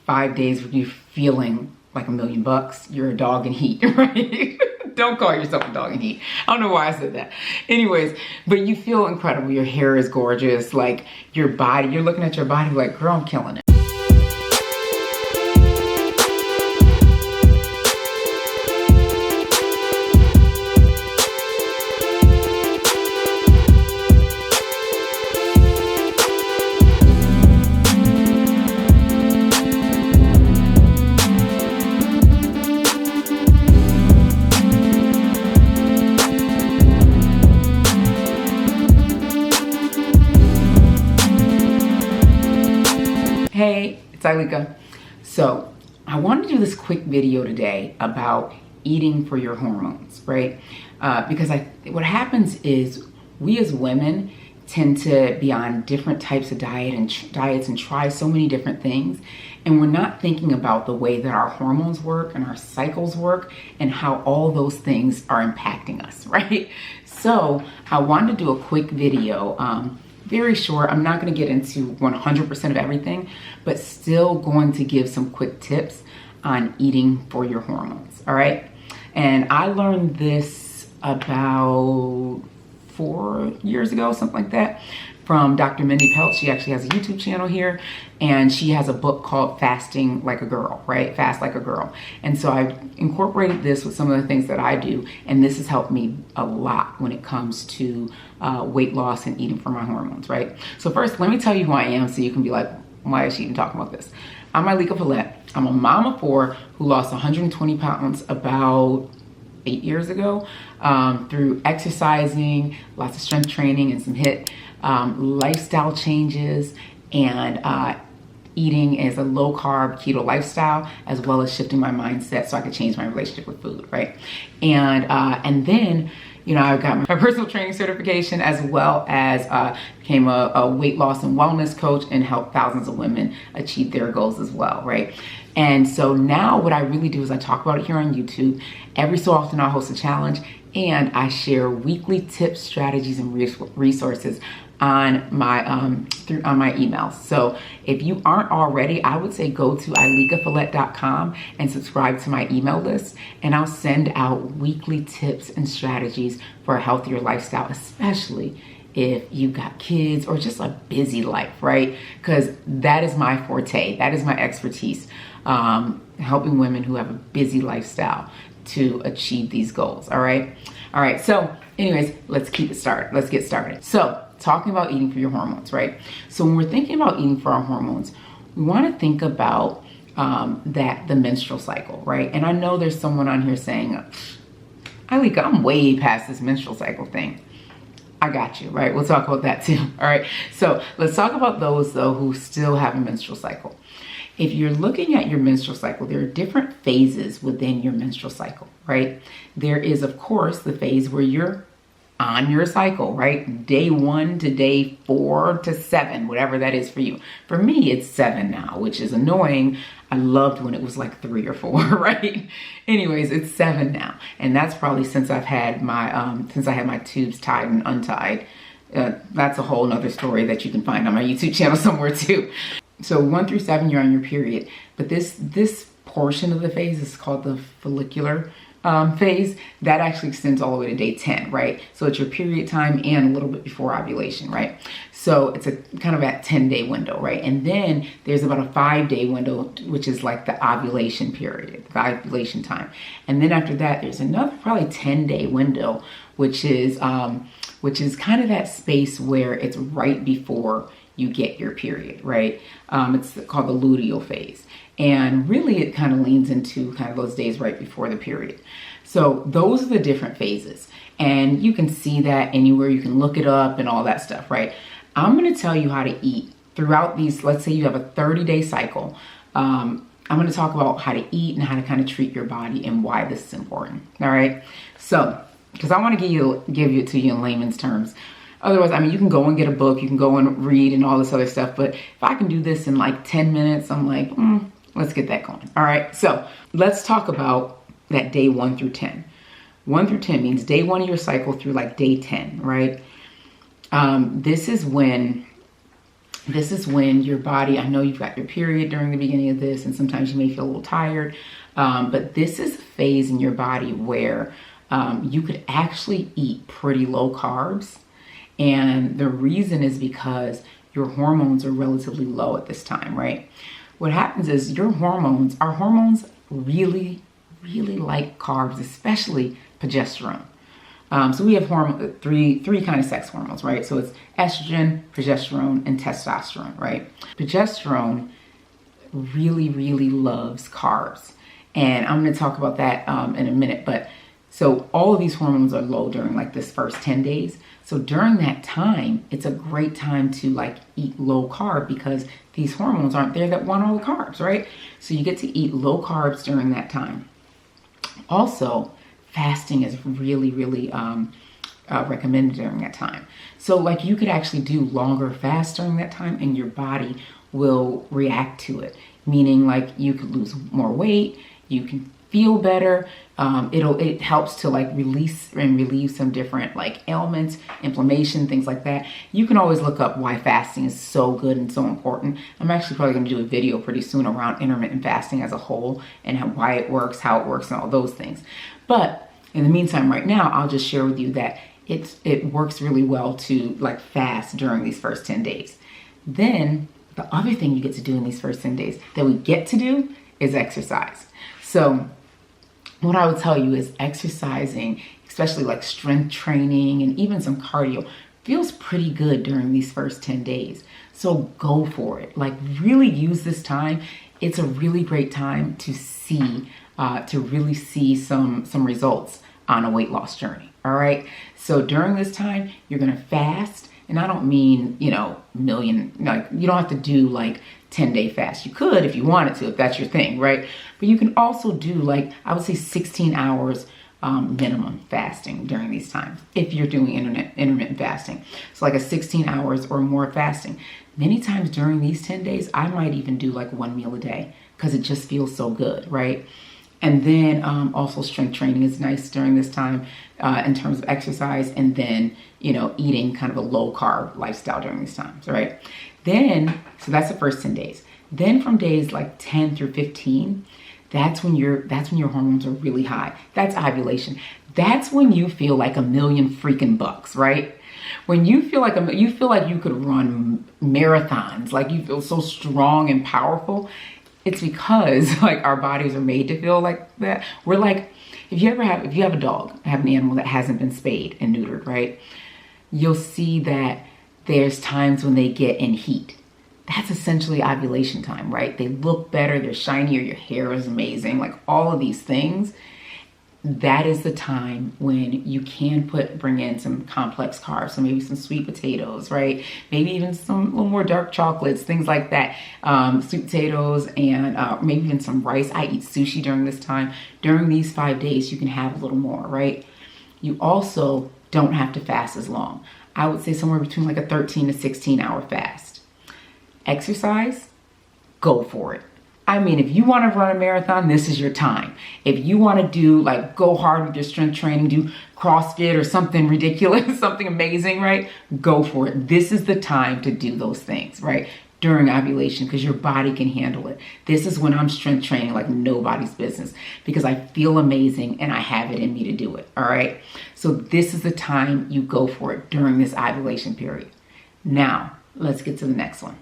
5 days with you feeling like $1,000,000, you're a dog in heat, right? Don't call yourself a dog in heat. I don't know why I said that. Anyways, but you feel incredible. Your hair is gorgeous. Like your body, you're looking at your body like, girl, I'm killing it. Hey, it's Ileka. So I wanted to do this quick video today about eating for your hormones, right? Because what happens is we as women tend to be on different types of diets and try so many different things. And we're not thinking about the way that our hormones work and our cycles work and how all those things are impacting us, right? So I wanted to do a quick video, very short. I'm not going to get into 100% of everything, but still going to give some quick tips on eating for your hormones. All right. And I learned this about 4 years ago, something like that, from Dr. Mindy Peltz. She actually has a YouTube channel here, and she has a book called Fasting Like a Girl, right? Fast Like a Girl. And so I incorporated this with some of the things that I do, and this has helped me a lot when it comes to weight loss and eating for my hormones, right? So first, let me tell you who I am so you can be like, why is she even talking about this? I'm Ileka Falette. I'm a mom of 4 who lost 120 pounds about 8 years ago through exercising, lots of strength training and some HIIT, lifestyle changes, and eating as a low-carb keto lifestyle, as well as shifting my mindset so I could change my relationship with food, right? And then, you know, I got my personal training certification, as well as became a weight loss and wellness coach and helped thousands of women achieve their goals as well, right? And so now what I really do is I talk about it here on YouTube. Every so often I'll host a challenge, and I share weekly tips, strategies, and resources on my emails. So if you aren't already, I would say go to ilekafalette.com and subscribe to my email list, and I'll send out weekly tips and strategies for a healthier lifestyle, especially if you've got kids or just a busy life, right? Because that is my forte. That is my expertise, helping women who have a busy lifestyle to achieve these goals, all right? All right, so anyways, let's get started. So talking about eating for your hormones, right? So when we're thinking about eating for our hormones, we want to think about the menstrual cycle, right? And I know there's someone on here saying, Ileka, I'm way past this menstrual cycle thing. I got you, right? We'll talk about that too, all right? So let's talk about those, though, who still have a menstrual cycle. If you're looking at your menstrual cycle, there are different phases within your menstrual cycle, right? There is, of course, the phase where you're on your cycle, right? Day 1 to day 4 to 7, whatever that is for you. For me, it's 7 now, which is annoying. I loved when it was like 3 or 4, right? Anyways, it's 7 now. And that's probably since I've had my tubes tied and untied. That's a whole nother story that you can find on my YouTube channel somewhere too. So 1 through 7, you're on your period. But this portion of the phase is called the follicular phase. That actually extends all the way to day 10, right? So it's your period time and a little bit before ovulation, right? So it's a kind of that 10-day window, right? And then there's about a 5-day window, which is like the ovulation period, the ovulation time. And then after that, there's another probably 10-day window, which is kind of that space where it's right before you get your period, right? It's called the luteal phase. And really it kind of leans into kind of those days right before the period. So those are the different phases. And you can see that anywhere. You can look it up and all that stuff, right? I'm going to tell you how to eat throughout these. Let's say you have a 30-day cycle. I'm going to talk about how to eat and how to kind of treat your body and why this is important. All right. So, because I want to give it to you in layman's terms. Otherwise, I mean, you can go and get a book, you can go and read and all this other stuff. But if I can do this in like 10 minutes, I'm like, let's get that going. All right. So let's talk about that day 1 through 10. 1 through 10 means day 1 of your cycle through like day 10, right? This is when This is when your body, I know you've got your period during the beginning of this, and sometimes you may feel a little tired, but this is a phase in your body where you could actually eat pretty low carbs. And the reason is because your hormones are relatively low at this time, right? What happens is our hormones really, really like carbs, especially progesterone. So we have three kind of sex hormones, right? So it's estrogen, progesterone, and testosterone, right? Progesterone really, really loves carbs. And I'm going to talk about that in a minute. But so all of these hormones are low during like this first 10 days. So during that time, it's a great time to like eat low carb because these hormones aren't there that want all the carbs, right? So you get to eat low carbs during that time. Also, fasting is really, really recommended during that time. So like you could actually do longer fasts during that time and your body will react to it. Meaning like you could lose more weight, you can feel better. It helps to like release and relieve some different like ailments, inflammation, things like that. You can always look up why fasting is so good and so important. I'm actually probably going to do a video pretty soon around intermittent fasting as a whole and why it works, how it works, and all those things. But in the meantime, right now, I'll just share with you that it works really well to like fast during these first 10 days. Then the other thing you get to do in these first 10 days that we get to do is exercise. So what I would tell you is exercising, especially like strength training and even some cardio, feels pretty good during these first 10 days. So go for it. Like really use this time. It's a really great time to really see some results on a weight loss journey. All right. So during this time, you're going to fast. And I don't mean, like you don't have to do like 10-day fast. You could if you wanted to, if that's your thing, right? But you can also do like, I would say 16 hours minimum fasting during these times if you're doing intermittent fasting. So like a 16 hours or more fasting. Many times during these 10 days, I might even do like one meal a day because it just feels so good, right? And then also strength training is nice during this time in terms of exercise, and then, eating kind of a low carb lifestyle during these times, right? Then, so that's the first 10 days. Then from days like 10 through 15, that's when your hormones are really high. That's ovulation. That's when you feel like $1,000,000 freaking bucks, right? When you feel like you could run marathons, like you feel so strong and powerful. It's because like our bodies are made to feel like that. We're like, if you have a dog, have an animal that hasn't been spayed and neutered, right? You'll see that there's times when they get in heat. That's essentially ovulation time, right? They look better, they're shinier, your hair is amazing, like all of these things. That is the time when you can bring in some complex carbs, so maybe some sweet potatoes, right? Maybe even some little more dark chocolates, things like that. Sweet potatoes and maybe even some rice. I eat sushi during this time. During these 5 days, you can have a little more, right? You also don't have to fast as long. I would say somewhere between like a 13 to 16 hour fast. Exercise, go for it. I mean, if you want to run a marathon, this is your time. If you want to do like go hard with your strength training, do CrossFit or something ridiculous, something amazing, right? Go for it. This is the time to do those things, right? During ovulation, because your body can handle it. This is when I'm strength training like nobody's business because I feel amazing and I have it in me to do it. All right. So this is the time you go for it during this ovulation period. Now, let's get to the next one.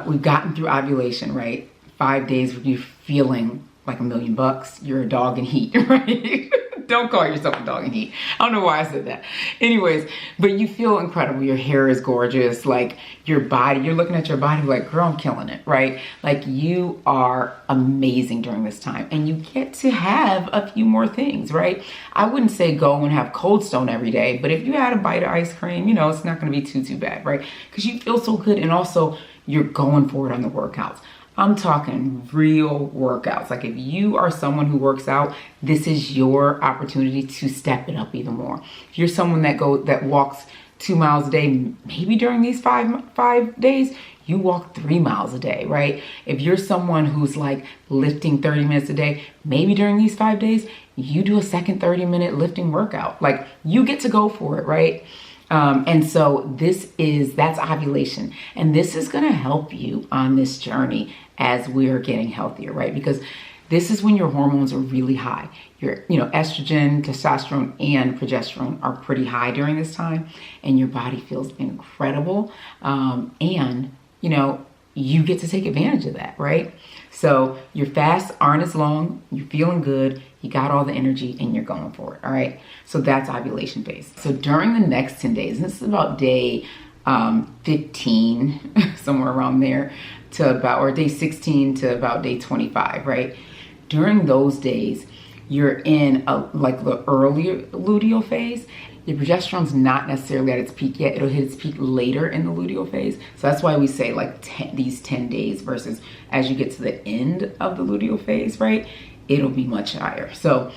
We've gotten through ovulation, right? 5 days of you feeling like $1,000,000, you're a dog in heat, right? Don't call yourself a dog in heat. I don't know why I said that. Anyways, but you feel incredible. Your hair is gorgeous. Like your body, you're looking at your body like, girl, I'm killing it, right? Like you are amazing during this time and you get to have a few more things, right? I wouldn't say go and have Cold Stone every day, but if you had a bite of ice cream, it's not going to be too bad, right? Because you feel so good and also you're going for it on the workouts. I'm talking real workouts. Like if you are someone who works out, this is your opportunity to step it up even more. If you're someone that walks 2 miles a day, maybe during these five days, you walk 3 miles a day, right? If you're someone who's like lifting 30 minutes a day, maybe during these 5 days, you do a second 30-minute lifting workout. Like you get to go for it, right? And so that's ovulation. And this is going to help you on this journey as we're getting healthier, right? Because this is when your hormones are really high. Your, estrogen, testosterone, and progesterone are pretty high during this time, and your body feels incredible. And you get to take advantage of that, right? So your fasts aren't as long, you're feeling good, you got all the energy, and you're going for it, all right? So that's ovulation phase. So during the next 10 days, and this is about day 15, somewhere around there, or day 16 to about day 25, right? During those days, you're in the early luteal phase. Your progesterone's not necessarily at its peak yet. It'll hit its peak later in the luteal phase. So that's why we say these 10 days versus as you get to the end of the luteal phase, right? It'll be much higher. So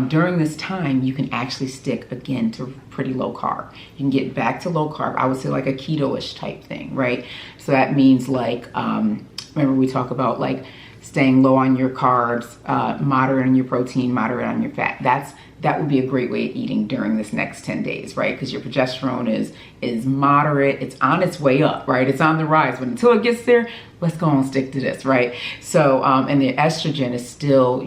during this time, you can actually stick again to pretty low carb. You can get back to low carb. I would say like a keto-ish type thing, right? So that means remember we talk about staying low on your carbs, moderate on your protein, moderate on your fat. That would be a great way of eating during this next 10 days, right? Because your progesterone is moderate. It's on its way up, right? It's on the rise. But until it gets there, let's go and stick to this, right? So, and the estrogen is still,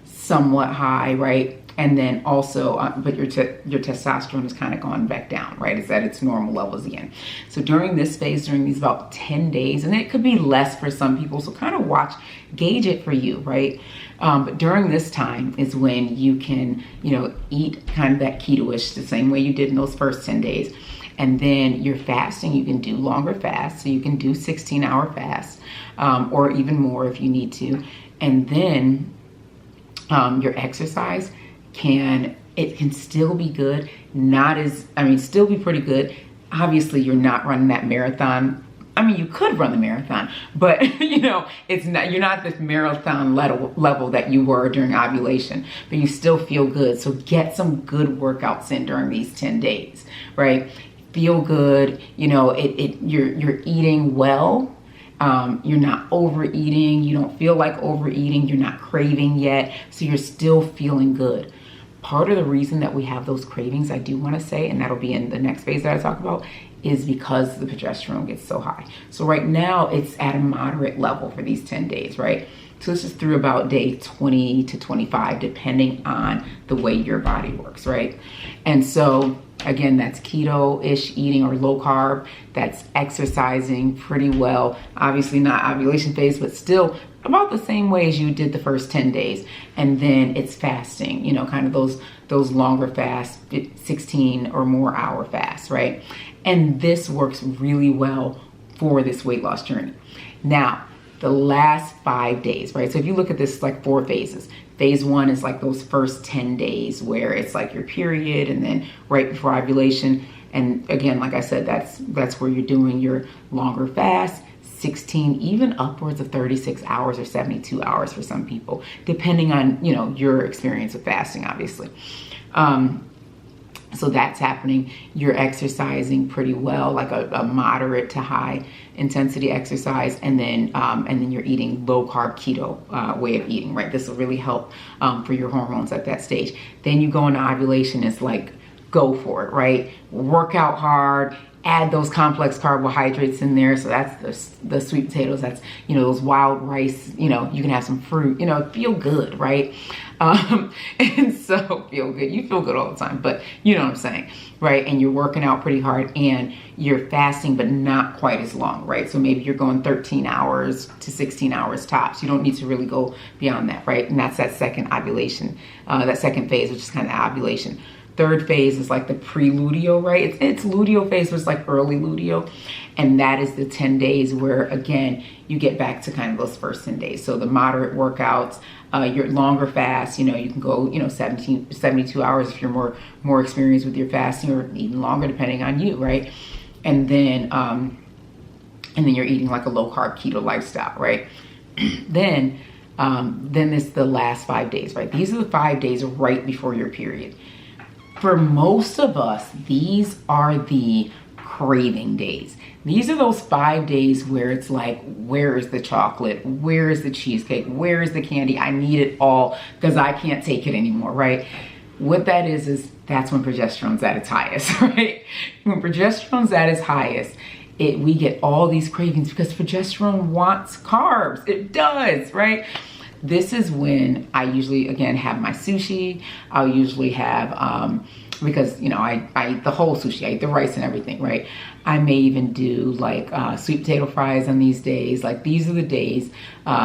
somewhat high, right? And then also, but your testosterone is kind of gone back down, right? It's at its normal levels again. So during this phase, during these about 10 days, and it could be less for some people, so kind of gauge it for you, right? But during this time is when you can, eat kind of that keto-ish, the same way you did in those first 10 days. And then your fasting, you can do longer fasts. So you can do 16-hour fasts, or even more if you need to. And then your exercise can still be good, still be pretty good. Obviously, you're not running that marathon. You could run the marathon, but it's not, you're not this marathon level that you were during ovulation, but you still feel good. So get some good workouts in during these 10 days, right? Feel good. You're eating well. You're not overeating. You don't feel like overeating. You're not craving yet. So you're still feeling good. Part of the reason that we have those cravings, I do want to say, and that'll be in the next phase that I talk about, is because the progesterone gets so high. So right now it's at a moderate level for these 10 days, right? So this is through about day 20 to 25, depending on the way your body works, right? And so again, that's keto-ish eating or low carb. That's exercising pretty well. Obviously not ovulation phase, but still about the same way as you did the first 10 days. And then it's fasting, kind of those longer fasts, 16 or more hour fasts, right? And this works really well for this weight loss journey. Now, the last 5 days, right? So if you look at this, 4 phases. Phase 1 is those first 10 days where it's your period, and then right before ovulation. And again, like I said, that's where you're doing your longer fast, 16, even upwards of 36 hours or 72 hours for some people, depending on, your experience with fasting, obviously. So that's happening. You're exercising pretty well, a moderate to high intensity exercise, and then you're eating low carb keto way of eating, right? This will really help for your hormones at that stage. Then you go into ovulation. It's go for it, right? Work out hard. Add those complex carbohydrates in there. So that's the sweet potatoes. That's, those wild rice, you can have some fruit, feel good, right? And so feel good. You feel good all the time, but you know what I'm saying, right? And you're working out pretty hard and you're fasting, but not quite as long, right? So maybe you're going 13 hours to 16 hours tops. You don't need to really go beyond that, right? And that's that second ovulation, that second phase, which is kind of ovulation. Third phase is the pre-luteal, right? It's luteal phase, so it's early luteal. And that is the 10 days where, again, you get back to kind of those first 10 days. So the moderate workouts, your longer fast, you can go, 72 hours if you're more experienced with your fasting, or even longer depending on you, right? And then you're eating a low carb keto lifestyle, right? Then it's the last 5 days, right? These are the 5 days right before your period. For most of us, these are the craving days. These are those 5 days where it's where is the chocolate? Where is the cheesecake? Where is the candy? I need it all because I can't take it anymore, right? What that is that's when progesterone's at its highest, right? When progesterone's at its highest, we get all these cravings because progesterone wants carbs. It does, right? This is when I usually, again, have my sushi. I'll usually have, because, you know, I eat the whole sushi. I eat the rice and everything, right? I may even do like sweet potato fries on these days. Like these are the days,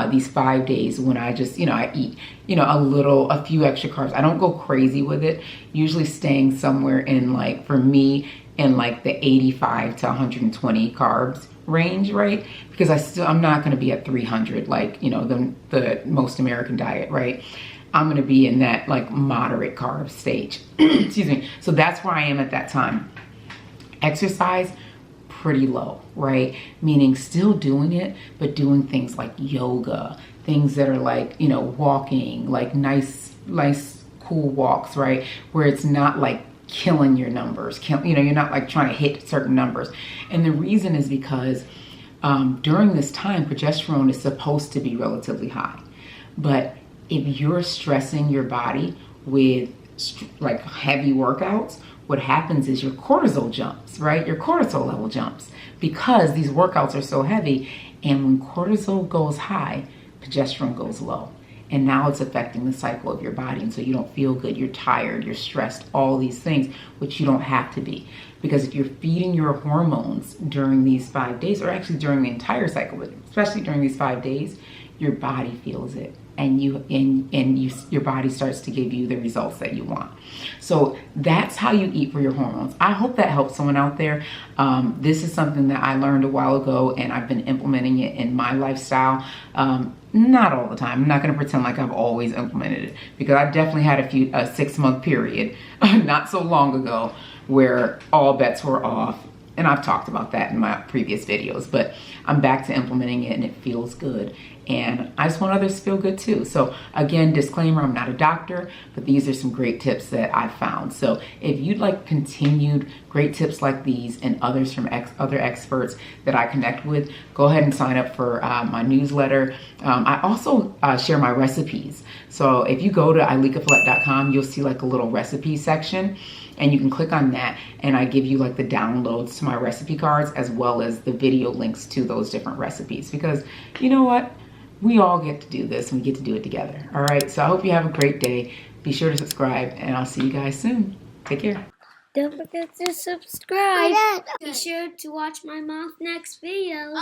these 5 days when I just, you know, I eat, you know, a few extra carbs. I don't go crazy with it. Usually staying somewhere in like, for me, in like the 85 to 120 carbs range, right? Because I'm not going to be at 300 like, you know, the most American diet, right? I'm going to be in that like moderate carb stage. Excuse me. So that's where I am at that time. Exercise, pretty low, right? Meaning still doing it, but doing things like yoga, things that are like, you know, walking, like nice, cool walks, right? Where it's not like killing your numbers, you know, you're not like trying to hit certain numbers. And the reason is because during this time, progesterone is supposed to be relatively high. But if you're stressing your body with like heavy workouts, what happens is your cortisol jumps, right? Your cortisol level jumps because these workouts are so heavy. And when cortisol goes high, progesterone goes low. And now it's affecting the cycle of your body. And so you don't feel good, you're tired, you're stressed, all these things, which you don't have to be. Because if you're feeding your hormones during these 5 days, or actually during the entire cycle, but especially during these 5 days, your body feels it. And your body starts to give you the results that you want. So that's how you eat for your hormones. I hope that helps someone out there. This is something that I learned a while ago, and I've been implementing it in my lifestyle. Not all the time. I'm not going to pretend like I've always implemented it, because I've definitely had a 6-month period not so long ago where all bets were off. And I've talked about that in my previous videos, but I'm back to implementing it and it feels good. And I just want others to feel good too. So again, disclaimer, I'm not a doctor, but these are some great tips that I've found. So if you'd like continued great tips like these and others from other experts that I connect with, go ahead and sign up for my newsletter. I also share my recipes. So if you go to ilekafalette.com, you'll see like a little recipe section. And you can click on that, and I give you like the downloads to my recipe cards as well as the video links to those different recipes. Because you know what? We all get to do this, and we get to do it together. All right, so I hope you have a great day. Be sure to subscribe, and I'll see you guys soon. Take care. Don't forget to subscribe. Be sure to watch my mom's next video.